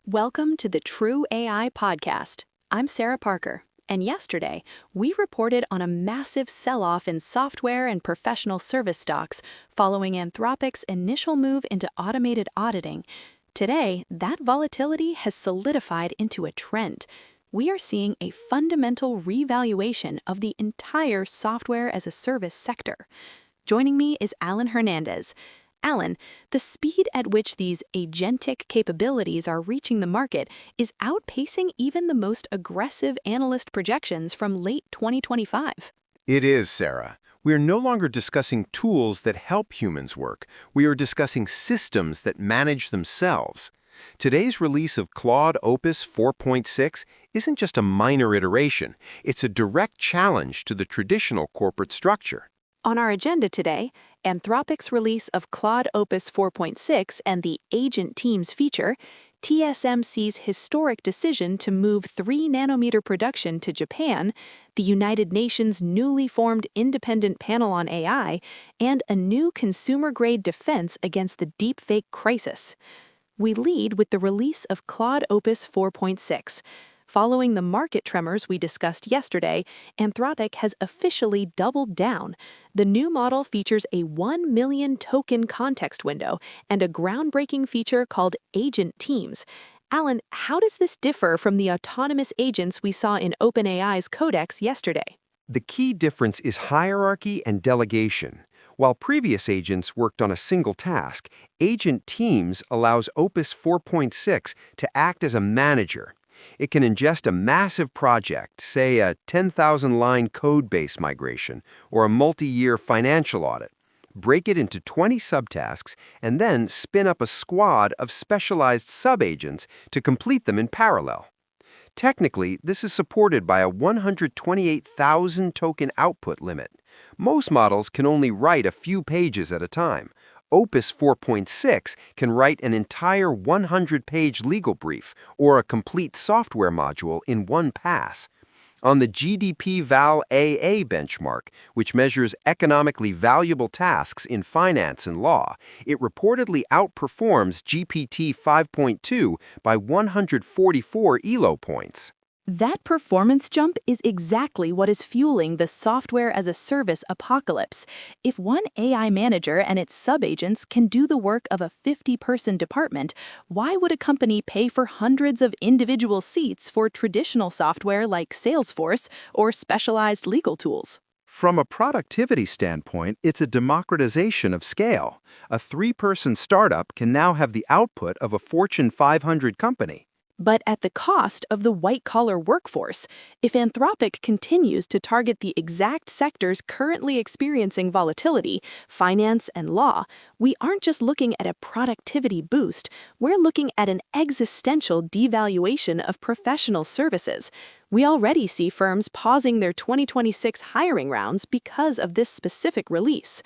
Welcome to the True AI Podcast. I'm Sarah Parker, and yesterday, we reported on a massive sell-off in software and professional service stocks following Anthropic's initial move into automated auditing. Today, that volatility has solidified into a trend. We are seeing a fundamental revaluation of the entire software-as-a-service sector. Joining me is Alan Hernandez. Alan, the speed at which these agentic capabilities are reaching the market is outpacing even the most aggressive analyst projections from late 2025. It is, Sarah. We are no longer discussing tools that help humans work. We are discussing systems that manage themselves. Today's release of Claude Opus 4.6 isn't just a minor iteration. It's a direct challenge to the traditional corporate structure. On our agenda today, Anthropic's release of Claude Opus 4.6 and the Agent Teams feature, TSMC's historic decision to move 3-nanometer production to Japan, the United Nations' newly formed independent panel on AI, and a new consumer-grade defense against the deepfake crisis. We lead with the release of Claude Opus 4.6. Following the market tremors we discussed yesterday, Anthropic has officially doubled down. The new model features a 1 million token context window and a groundbreaking feature called Agent Teams. Alan, how does this differ from the autonomous agents we saw in OpenAI's Codex yesterday? The key difference is hierarchy and delegation. While previous agents worked on a single task, Agent Teams allows Opus 4.6 to act as a manager. It can ingest a massive project, say a 10,000-line code base migration or a multi-year financial audit, break it into 20 subtasks, and then spin up a squad of specialized sub-agents to complete them in parallel. Technically, this is supported by a 128,000 token output limit. Most models can only write a few pages at a time. Opus 4.6 can write an entire 100-page legal brief or a complete software module in one pass. On the GDPval-AA benchmark, which measures economically valuable tasks in finance and law, it reportedly outperforms GPT 5.2 by 144 ELO points. That performance jump is exactly what is fueling the software-as-a-service apocalypse. If one AI manager and its sub-agents can do the work of a 50-person department, why would a company pay for hundreds of individual seats for traditional software like Salesforce or specialized legal tools? From a productivity standpoint, it's a democratization of scale. A 3-person startup can now have the output of a Fortune 500 company. But at the cost of the white-collar workforce. If Anthropic continues to target the exact sectors currently experiencing volatility, finance and law, we aren't just looking at a productivity boost, we're looking at an existential devaluation of professional services. We already see firms pausing their 2026 hiring rounds because of this specific release.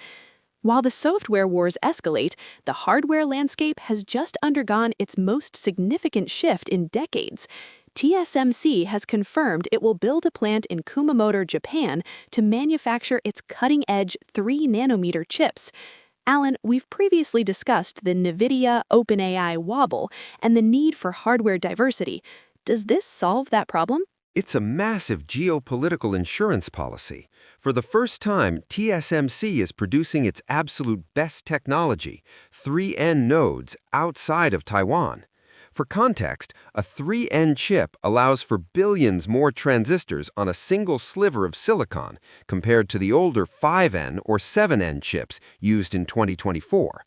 While the software wars escalate, the hardware landscape has just undergone its most significant shift in decades. TSMC has confirmed it will build a plant in Kumamoto, Japan, to manufacture its cutting-edge 3-nanometer chips. Alan, we've previously discussed the NVIDIA OpenAI wobble and the need for hardware diversity. Does this solve that problem? It's a massive geopolitical insurance policy. For the first time, TSMC is producing its absolute best technology, 3N nodes, outside of Taiwan. For context, a 3N chip allows for billions more transistors on a single sliver of silicon compared to the older 5N or 7N chips used in 2024.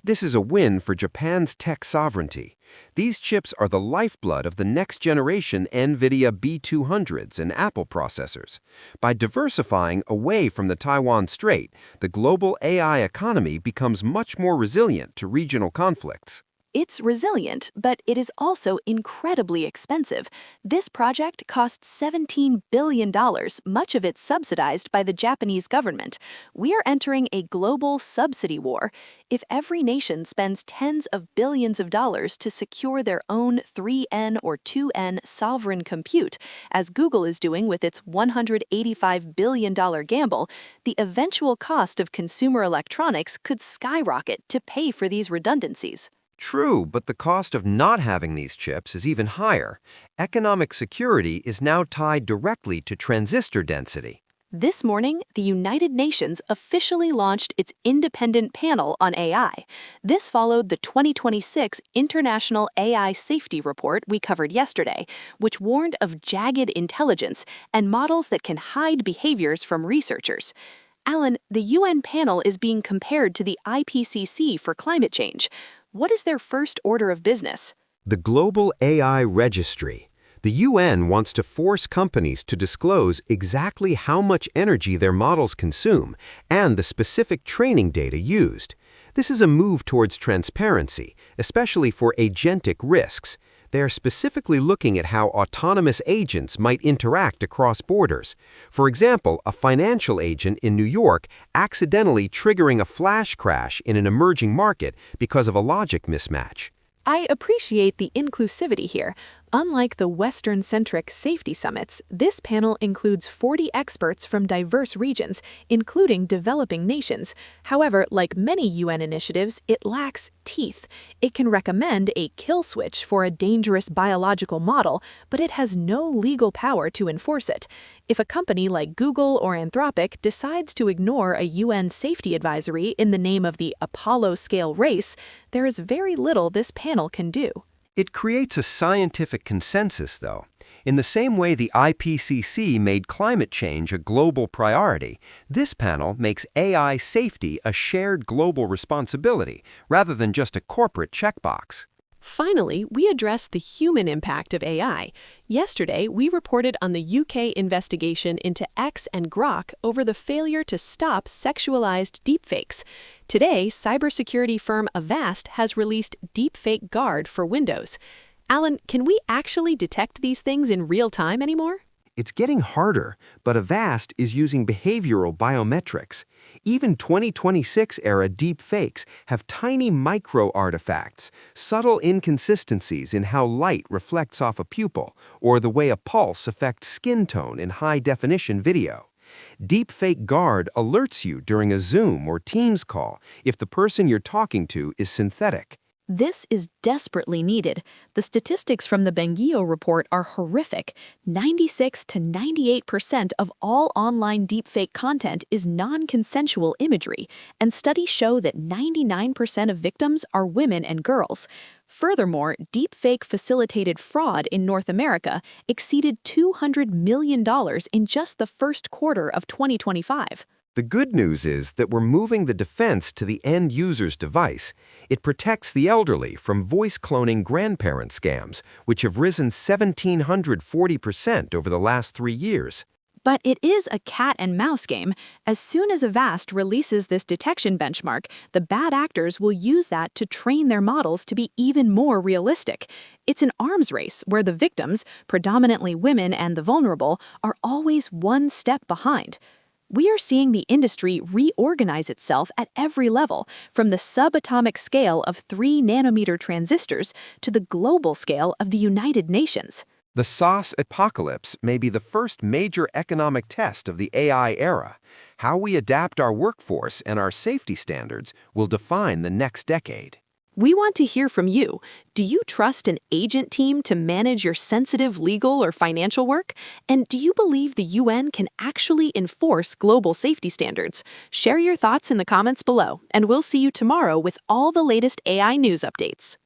This is a win for Japan's tech sovereignty. These chips are the lifeblood of the next-generation NVIDIA B200s and Apple processors. By diversifying away from the Taiwan Strait, the global AI economy becomes much more resilient to regional conflicts. It's resilient, but it is also incredibly expensive. This project cost $17 billion, much of it subsidized by the Japanese government. We are entering a global subsidy war. If every nation spends tens of billions of dollars to secure their own 3N or 2N sovereign compute, as Google is doing with its $185 billion gamble, the eventual cost of consumer electronics could skyrocket to pay for these redundancies. True, but the cost of not having these chips is even higher. Economic security is now tied directly to transistor density. This morning, the United Nations officially launched its independent panel on AI. This followed the 2026 International AI Safety Report we covered yesterday, which warned of jagged intelligence and models that can hide behaviors from researchers. Alan, the UN panel is being compared to the IPCC for climate change. What is their first order of business? The Global AI Registry. The UN wants to force companies to disclose exactly how much energy their models consume and the specific training data used. This is a move towards transparency, especially for agentic risks. They are specifically looking at how autonomous agents might interact across borders. For example, a financial agent in New York accidentally triggering a flash crash in an emerging market because of a logic mismatch. I appreciate the inclusivity here. Unlike the Western-centric safety summits, this panel includes 40 experts from diverse regions, including developing nations. However, like many UN initiatives, it lacks teeth. It can recommend a kill switch for a dangerous biological model, but it has no legal power to enforce it. If a company like Google or Anthropic decides to ignore a UN safety advisory in the name of the Apollo-scale race, there is very little this panel can do. It creates a scientific consensus, though. In the same way the IPCC made climate change a global priority, this panel makes AI safety a shared global responsibility rather than just a corporate checkbox. Finally, we address the human impact of AI. Yesterday, we reported on the UK investigation into X and Grok over the failure to stop sexualized deepfakes. Today, cybersecurity firm Avast has released Deepfake Guard for Windows. Alan, can we actually detect these things in real time anymore? It's getting harder, but Avast is using behavioral biometrics. Even 2026-era deepfakes have tiny micro-artifacts, subtle inconsistencies in how light reflects off a pupil, or the way a pulse affects skin tone in high-definition video. Deepfake Guard alerts you during a Zoom or Teams call if the person you're talking to is synthetic. This is desperately needed. The statistics from the Bengio report are horrific. 96 to 98% of all online deepfake content is non-consensual imagery, and studies show that 99% of victims are women and girls. Furthermore, deepfake-facilitated fraud in North America exceeded $200 million in just the first quarter of 2025. The good news is that we're moving the defense to the end user's device. It protects the elderly from voice cloning grandparent scams, which have risen 1,740% over the last 3 years. But it is a cat and mouse game. As soon as Avast releases this detection benchmark, the bad actors will use that to train their models to be even more realistic. It's an arms race where the victims, predominantly women and the vulnerable, are always one step behind. We are seeing the industry reorganize itself at every level, from the subatomic scale of 3-nanometer transistors to the global scale of the United Nations. The SaaSpocalypse may be the first major economic test of the AI era. How we adapt our workforce and our safety standards will define the next decade. We want to hear from you. Do you trust an agent team to manage your sensitive legal or financial work? And do you believe the UN can actually enforce global safety standards? Share your thoughts in the comments below, and we'll see you tomorrow with all the latest AI news updates.